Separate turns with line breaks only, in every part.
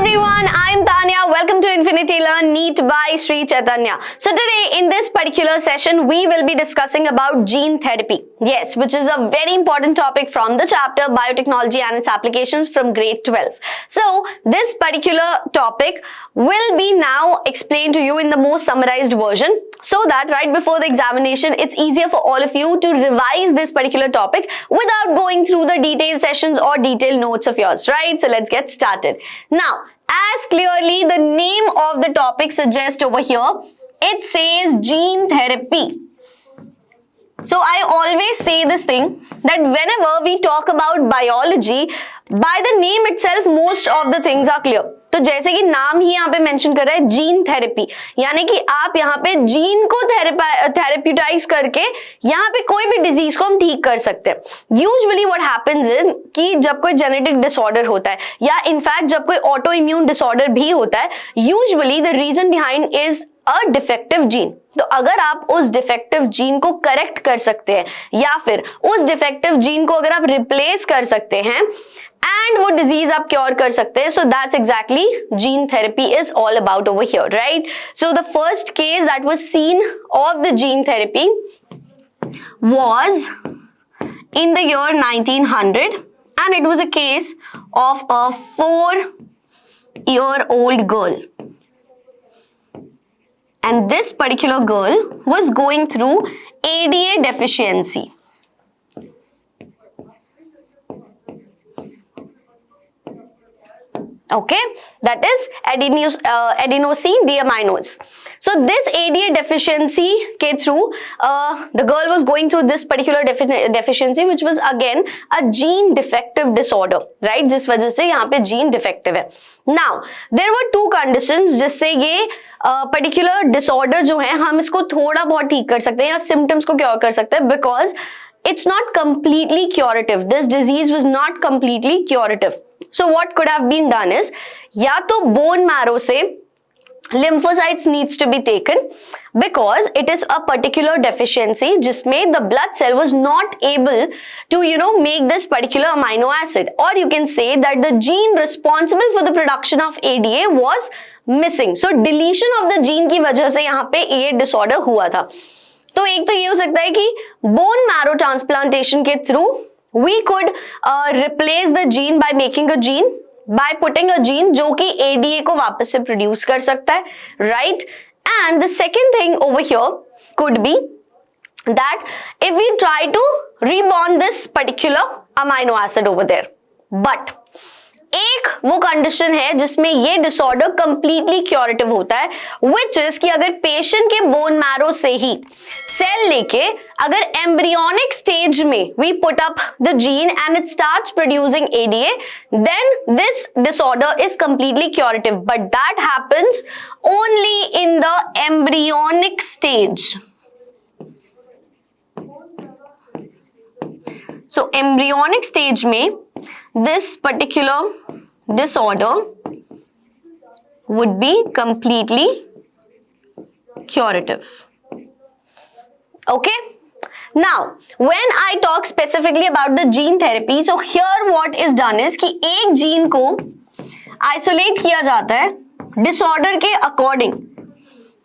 everyone, I'm Tanya. Welcome to Infinity Learn NEET by Sri Chaitanya. So today in this particular session, we will be discussing about gene therapy. Yes, which is a very important topic from the chapter Biotechnology and its applications from grade 12. So this particular topic will be now explained to you in the most summarized version so that right before the examination, it's easier for all of you to revise this particular topic without going through the detailed sessions or detailed notes of yours, right? So let's get started. Now, as clearly the name of the topic suggests over here, it says gene therapy. So I always say this thing that whenever we talk about biology, by the name itself, most of the things are clear. तो जैसे कि नाम ही यहाँ पे mention कर रहा है gene therapy, यानी कि आप यहाँ पे जीन को थेरेप्यूटाइज करके यहाँ पे कोई भी डिजीज को हम ठीक कर सकते हैं. यूजुअली व्हाट हैपेंस इज कि जब कोई जेनेटिक डिसऑर्डर होता है या इनफैक्ट जब कोई ऑटो इम्यून डिसऑर्डर भी होता है, usually the reason behind is a defective gene. तो अगर आप उस डिफेक्टिव जीन को करेक्ट कर सकते हैं या फिर उस डिफेक्टिव जीन को अगर आप रिप्लेस कर सकते हैं एंड वो डिजीज आप क्योर कर सकते हैं, so that's exactly gene therapy is all about over here, right? So the first case that was scene of the gene therapy was in the year 1900 and it was a case of a 4-year-old girl. And this particular girl was going through ADA deficiency. Okay, that is adenosine deaminase. So this ADA deficiency के through the girl was going through this particular deficiency which was again a gene defective disorder, right? जिस वजह से यहाँ पे gene defective है. Now there were two conditions जिससे ये particular disorder जो है हम इसको थोड़ा बहुत ठीक कर सकते हैं या symptoms को cure कर सकते हैं because it's not completely curative. This disease was not completely curative. So what could have been done is या तो bone marrow से lymphocytes needs to be taken because it is a particular deficiency जिसमें the blood cell was not able to make this particular amino acid, or you can say that the gene responsible for the production of ADA was missing. So deletion of the gene की वजह से यहाँ पे ये disorder हुआ था. तो एक तो ये हो सकता है कि bone marrow transplantation के through we could replace the gene by making a gene, by putting a gene जो कि ADA को वापस से produce कर सकता है, right? And the second thing over here could be that if we try to reborn this particular amino acid over there, but एक वो कंडीशन है जिसमें ये डिसऑर्डर कंप्लीटली क्योरेटिव होता है, विच इज कि अगर पेशेंट के बोन मैरो से ही सेल लेके अगर एम्ब्रियोनिक स्टेज में we put up the gene and it starts producing ADA, then this disorder is completely curative, but that happens only in the embryonic stage. So embryonic stage में this particular disorder would be completely curative. Okay? Now, when I talk specifically about the gene therapy, so here what is done is कि एक gene को isolate किया जाता है disorder के according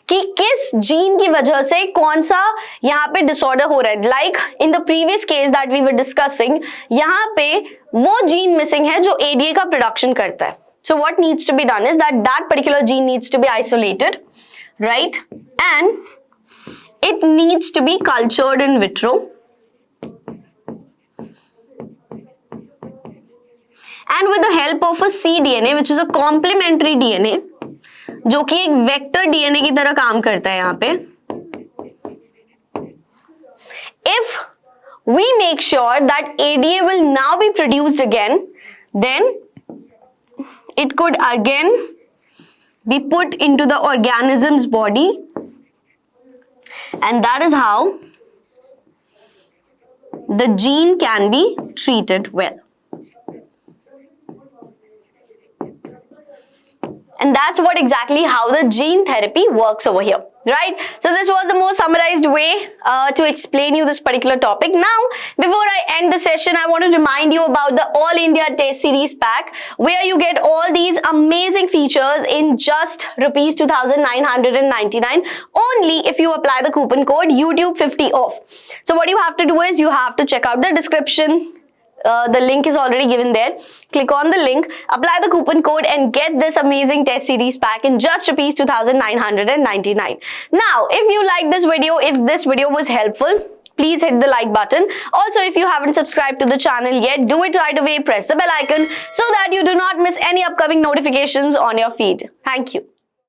कि किस जीन की वजह से कौन सा यहाँ पे डिसऑर्डर हो रहा है. Like in the previous case that we were discussing, यहाँ पे वो जीन मिसिंग है जो एडीए का प्रोडक्शन करता है. So what needs to be done is that particular gene needs to be isolated, right, and it needs to be cultured in vitro and with the help of a cDNA which is a complementary DNA जो कि एक vector DNA की तरह काम करता है यहाँ पे. If we make sure that ADA will now be produced again, then it could again be put into the organism's body, and that is how the gene can be treated well. And that's what exactly how the gene therapy works over here, right? So this was the most summarized way to explain you this particular topic. Now, before I end the session, I want to remind you about the All India Test Series pack, where you get all these amazing features in just rupees 2,999 only if you apply the coupon code YouTube50 off. So what you have to do is you have to check out the description. The link is already given there. Click on the link, apply the coupon code and get this amazing test series pack in just rupees 2,999. Now, if you like this video, if this video was helpful, please hit the like button. Also, if you haven't subscribed to the channel yet, do it right away. Press the bell icon so that you do not miss any upcoming notifications on your feed. Thank you.